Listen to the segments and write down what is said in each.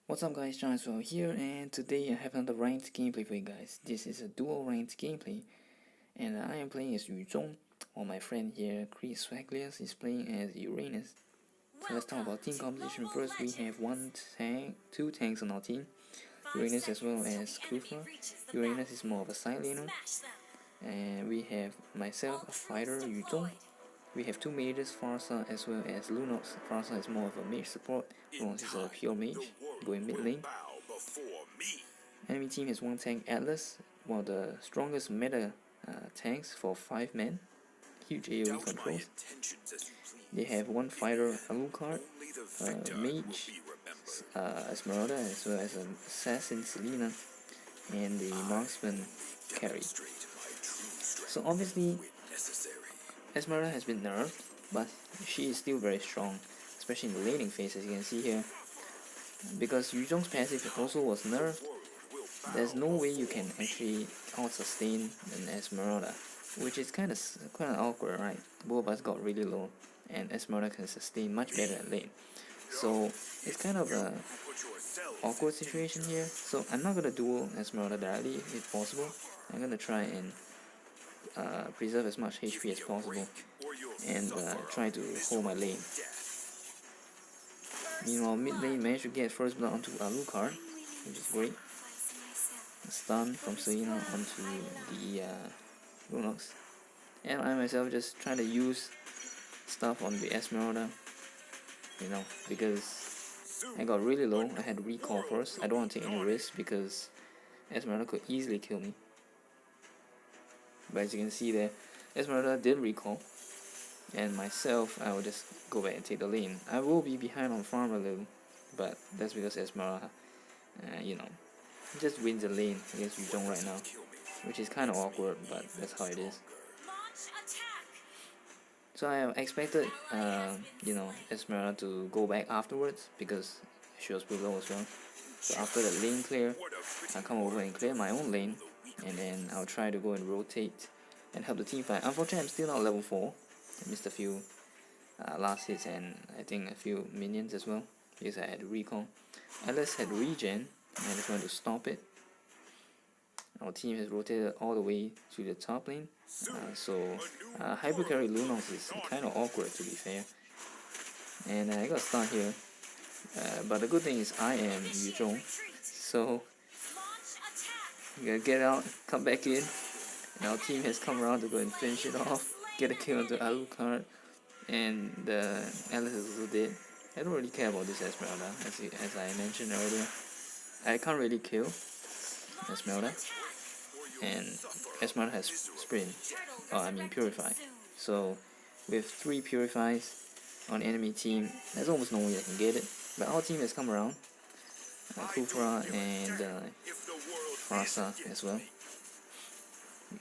What's up guys, Jawhead here, and today I have another ranked gameplay for you guys. This is a dual ranked gameplay, and I am playing as Yu Zhong, while my friend here, Chris Swaglius, is playing as Uranus. So let's talk about team composition first. We have two tanks on our team, Uranus as well as Kufa. Uranus is more of a sidelaner, and we have myself, a fighter, Yu Zhong. We have two mages, Farsa as well as Lunox. Farsa is more of a mage support, Lunox is a pure mage, going mid lane. Enemy team has one tank, Atlas, one of the strongest meta tanks for 5 men, huge AoE controls. They have one fighter, Alucard, mage, Esmeralda, as well as an assassin, Selena, and the marksman, Carry. So obviously, Esmeralda has been nerfed, but she is still very strong, especially in the laning phase, as you can see here. Because Yu Zhong's passive also was nerfed, there's no way you can actually out-sustain an Esmeralda, which is kind of awkward, right? Both of us got really low, and Esmeralda can sustain much better at lane. So it's kind of a awkward situation here. So I'm not gonna duel Esmeralda directly if possible. I'm gonna try and preserve as much HP as possible and try to hold my lane. Meanwhile, mid lane managed to get first blood onto Alucard, which is great. A stun from Selena onto the Lunox. And I myself just trying to use stuff on the Esmeralda, because I got really low. I had to recall first. I don't want to take any risks because Esmeralda could easily kill me. But as you can see there, Esmeralda did recall, and myself, I will just go back and take the lane. I will be behind on farm a little, but that's because Esmeralda, just wins the lane against Yu Zhong right now, which is kind of awkward, but that's how it is. So I expected, Esmeralda to go back afterwards because she was pretty low as well. So after the lane clear, I'll come over and clear my own lane, and then I'll try to go and rotate and help the team fight. Unfortunately, I'm still not level 4. I missed a few last hits and I think a few minions as well because I had to recall. Atlas had regen, and I just wanted to stop it. Our team has rotated all the way to the top lane, so hyper carry Lunox is kind of awkward, to be fair. And I got stunned here, but the good thing is I am Yu Zhong, so we gotta get out, come back in, and our team has come around to go and finish it off, get a kill onto Alucard, and the Atlas is also dead. I don't really care about this Esmeralda, as I mentioned earlier. I can't really kill Esmeralda, and Esmeralda has sprint, purify. So with 3 purifies on enemy team, there's almost no way I can get it. But our team has come around, Kufra and Farsa as well.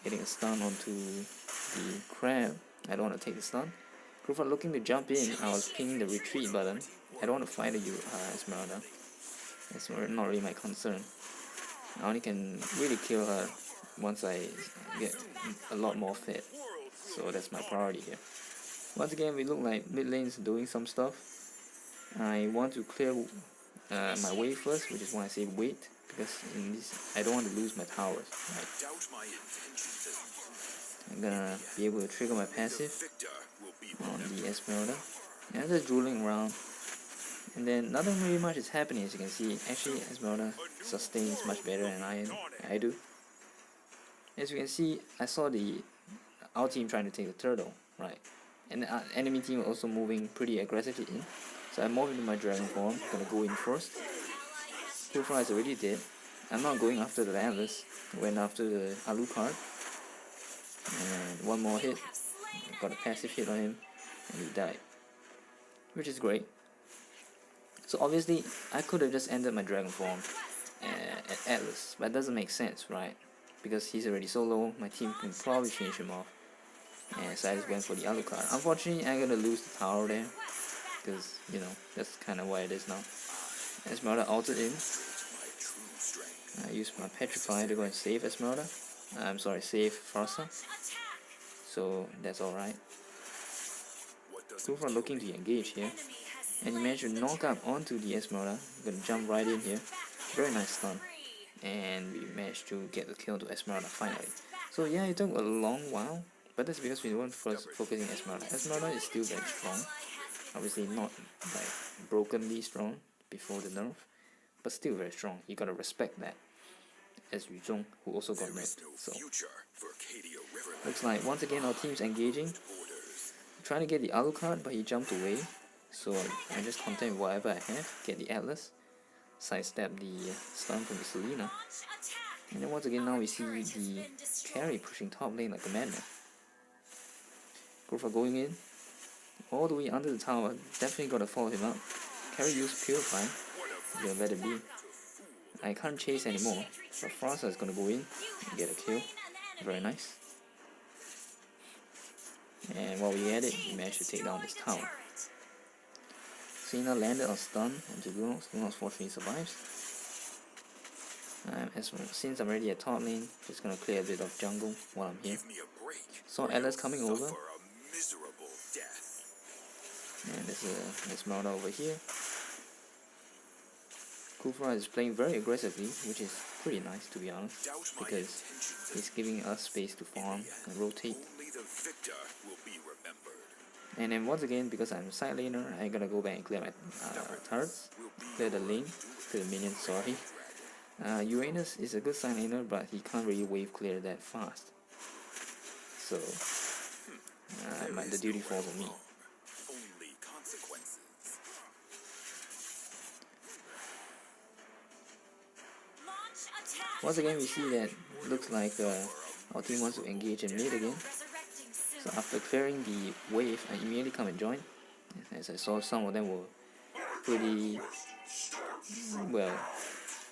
Getting a stun onto the crab. I don't want to take the stun. Kufra looking to jump in. I was pinging the retreat button. I don't want to fight Esmeralda. That's not really my concern. I only can really kill her once I get a lot more fed. So that's my priority here. Once again, we look like mid lane's doing some stuff. I want to clear my wave first, which is why I say wait, because in this I don't want to lose my towers. Right? I'm gonna be able to trigger my passive on the Esmeralda. And I'm just drooling around. And then nothing really much is happening, as you can see. Actually, Esmeralda sustains much better than I do. As you can see, I saw our team trying to take the turtle, right? And the enemy team also moving pretty aggressively in. So I moved into my dragon form, gonna go in first. Kufra is already dead. I'm not going after the Atlas, went after the Alucard. And one more hit, got a passive hit on him, and he died. Which is great. So obviously, I could have just ended my dragon form at Atlas, but that doesn't make sense, right? Because he's already so low, my team can probably finish him off. And so I just went for the Alucard. Unfortunately, I'm gonna lose the tower there, because, that's kind of why it is now. Esmeralda altered in. I used my Petrify to go and save Esmeralda. Save Farsa. So that's alright. Kufra looking to engage here. And he managed to knock up onto the Esmeralda. Gonna jump right in here. Very nice stun. And we managed to get the kill to Esmeralda finally. So yeah, it took a long while, but that's because we weren't first focusing Esmeralda. Esmeralda is still very strong. Obviously not like brokenly strong before the nerf, but still very strong. You gotta respect that. As Yu Zhong, who also got nerfed. So looks like once again our team's engaging. Trying to get the Alucard, but he jumped away. So I just content whatever I have, get the Atlas, sidestep the stun from the Selena. And then once again now we see the carry pushing top lane like a madman. Grofa going in, all the way under the tower, definitely gotta follow him up. Carry used Purify, gonna let it be. I can't chase anymore, but Frasa is gonna go in and get a kill. Very nice. And while we at it, we managed to take down this tower. Selena landed on stun into Uranus. Uranus fortunately survives. Since I'm already at top lane, just gonna clear a bit of jungle while I'm here. Saw Atlas coming over. And there's a Esmeralda over here. Kufra is playing very aggressively, which is pretty nice to be honest, because he's giving us space to farm and rotate. And then once again, because I'm a side laner, I gotta go back and clear my turrets, clear the lane, clear the minions, sorry. Uranus is a good side laner, but he can't really wave clear that fast. So the duty falls on me. Once again, we see that looks like our team wants to engage in mid again. So after clearing the wave, I immediately come and join. As I saw, some of them were pretty well.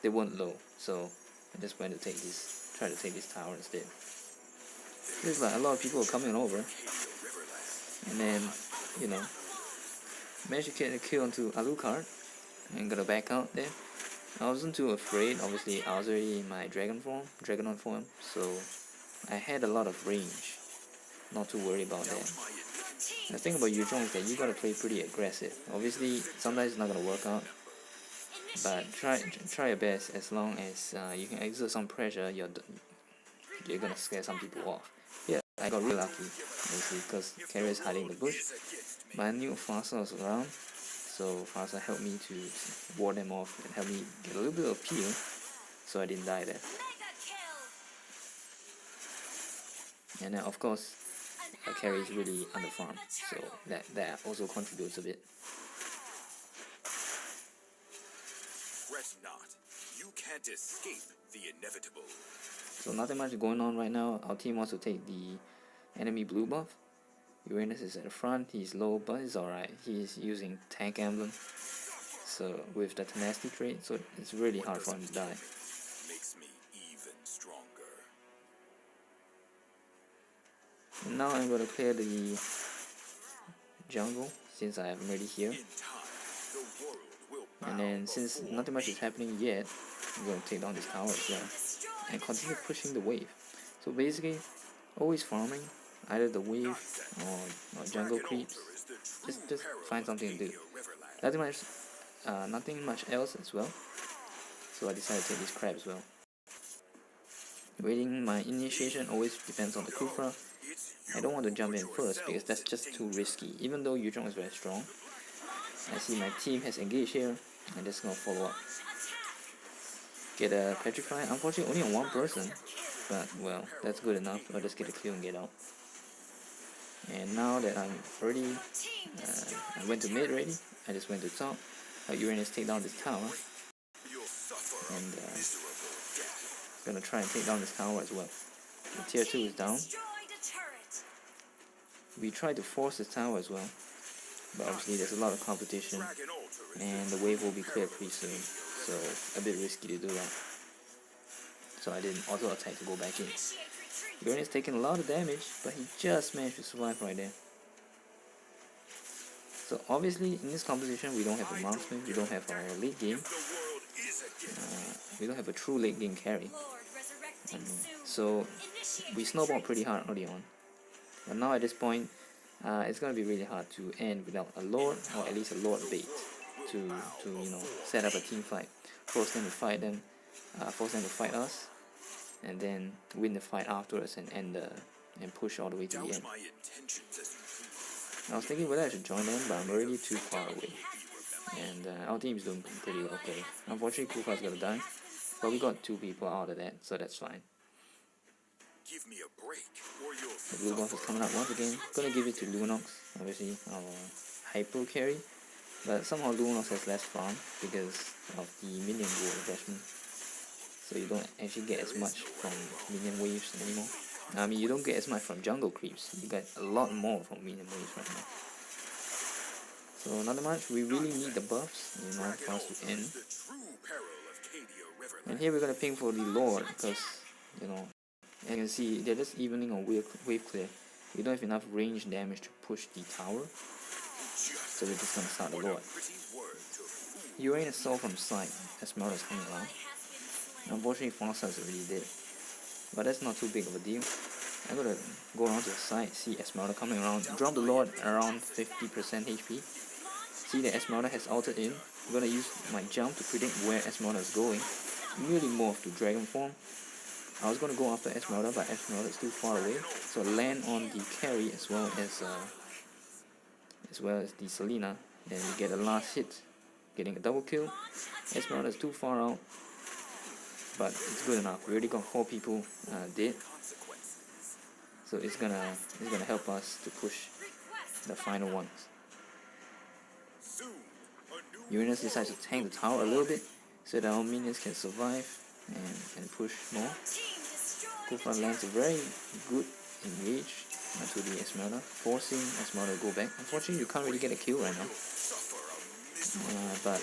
They weren't low, so I just went to try to take this tower instead. Looks like a lot of people are coming over, and then managed to get a kill onto Alucard and gotta back out there. I wasn't too afraid. Obviously, I was already in my Dragonon form, so I had a lot of range. Not too worried about that. The thing about Yu Zhong is that you gotta play pretty aggressive. Obviously, sometimes it's not gonna work out, but try your best. As long as you can exert some pressure, you're gonna scare some people off. Yeah, I got really lucky, obviously, because carrier is hiding in the bush. But I knew Frasa was around, so Frasa helped me to ward them off and help me get a little bit of peel, so I didn't die there. And then of course, carry is really underfarmed, so that also contributes a bit. Fret not, you can't escape the inevitable. So nothing much going on right now. Our team wants to take the enemy blue buff. Uranus is at the front, he's low, but it's alright. He's using tank emblem, so with the tenacity trait, so it's really hard for him to die. Makes me even stronger. And now I'm going to clear the jungle, since I am already here. And then since nothing much is happening yet, I'm going to take down this tower as well, and continue pushing the wave. So basically, always farming, either the wave or jungle creeps. Just find something to do. Nothing much else as well. So I decided to take this crab as well. Waiting my initiation always depends on the Kufra. I don't want to jump in first because that's just too risky. Even though Yu Zhong is very strong, I see my team has engaged here. I'm just gonna follow up. Get a petrify. Unfortunately, only on one person, but well, that's good enough. I'll just get a kill and get out. And now that I'm ready, I went to mid ready. I just went to top. Uranus take down this tower, and gonna try and take down this tower as well. The tier 2 is down. We tried to force this tower as well, but obviously there's a lot of competition, and the wave will be cleared pretty soon, so a bit risky to do that. So I didn't auto attack to go back in. Uranus taking a lot of damage, but he just managed to survive right there. So obviously in this composition we don't have a marksman, we don't have our late game, we don't have a true late game carry. So we snowballed pretty hard early on. But now at this point, it's gonna be really hard to end without a lord, or at least a lord bait to you know, set up a team fight, force them to fight them, force them to fight us, and then win the fight afterwards and end and push all the way to the end. I was thinking whether I should join them, but I'm already too far away, and our team is doing pretty okay. Unfortunately, Kufa's gonna die, but we got 2 people out of that, so that's fine. Give me a break, or you'll The blue buff is coming up once again. Gonna give it to Lunox, obviously our hyper carry, but somehow Lunox has less farm because of the minion wave attachment, so you don't actually get as much from minion waves anymore. I mean, you don't get as much from jungle creeps, you get a lot more from minion waves right now. So not much, we really need the buffs in order for us to end. And here we're gonna ping for the Lord because, you know, as you can see, they're just evening on wave clear. We don't have enough range damage to push the tower, so we're just gonna start the Lord. Uranus saw from side, Esmeralda's coming around. Unfortunately, Fossa is already dead, but that's not too big of a deal. I'm gonna go around to the side, see Esmeralda coming around, drop the Lord around 50% HP. See that Esmeralda has altered in. I'm gonna use my jump to predict where Esmeralda is going. Immediately morph to dragon form. I was gonna go after Esmeralda, but Esmeralda is too far away, so land on the carry as well as the Selena. Then we get a last hit, getting a double kill. Esmeralda is too far out, but it's good enough. We already got 4 people dead, so it's gonna help us to push the final ones. Uranus decides to tank the tower a little bit so that our minions can survive and push more. Kufa lands a very good engage to the Esmeralda, forcing Esmeralda to go back. Unfortunately, you can't really get a kill right now, but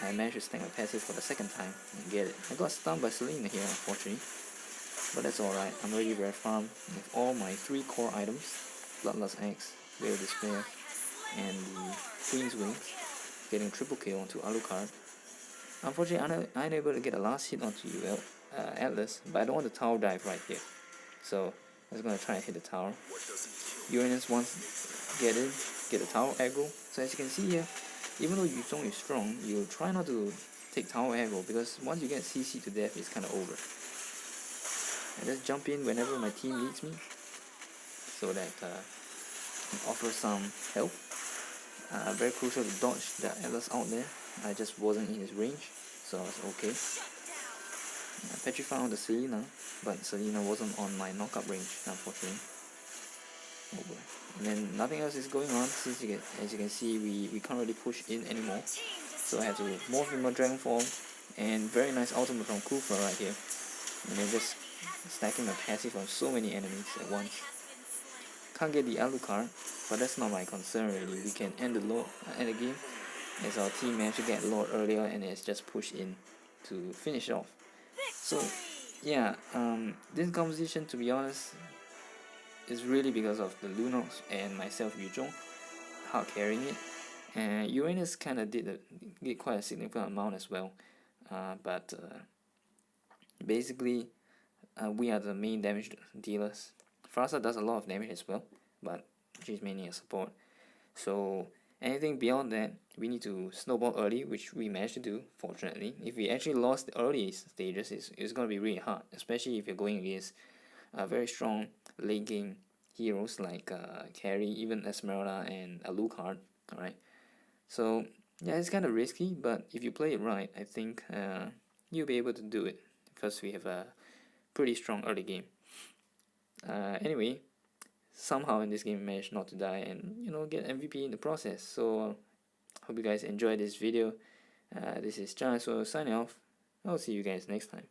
I managed to stack my passive for the 2nd time and get it. I got stunned by Selena here, unfortunately, but that's alright. I'm already rare farm with all my 3 core items: Bloodlust Axe, Veil Despair, and the Queen's Wings, getting triple kill onto Alucard. Unfortunately, I'm unable to get a last hit onto Atlas, but I don't want the tower dive right here, so I was gonna try and hit the tower. Uranus wants to get the tower aggro. So as you can see here, even though Yu Zhong is strong, you try not to take tower aggro, because once you get CC to death, it's kind of over. I just jump in whenever my team needs me, so that I can offer some help. Very crucial to dodge the Atlas out there. I just wasn't in his range, so I was okay. Petrify on the Selena, but Selena wasn't on my knockup range, unfortunately. Oh boy. And then nothing else is going on, since as you can see, we can't really push in anymore. So I have to morph in my dragon form, and very nice ultimate from Kufa right here. And then just stacking my passive on so many enemies at once. Can't get the Alucard, but that's not my concern really. We can end the game, as our team managed to get Lord earlier and it's just pushed in to finish off. So yeah, this composition, to be honest, is really because of the Lunox and myself, Yu Zhong, hard carrying it. And Uranus kind of did quite a significant amount as well, but basically we are the main damage dealers. Frasa does a lot of damage as well, but she's mainly a support. So anything beyond that, we need to snowball early, which we managed to do, fortunately. If we actually lost the early stages, it's going to be really hard, especially if you're going against very strong late game heroes like Carry, even Esmeralda and Alucard, alright? So yeah, it's kind of risky, but if you play it right, I think you'll be able to do it, because we have a pretty strong early game. Anyway, somehow in this game I managed not to die and, you know, get MVP in the process. So hope you guys enjoyed this video. This is Jawhead, so signing off. I'll see you guys next time.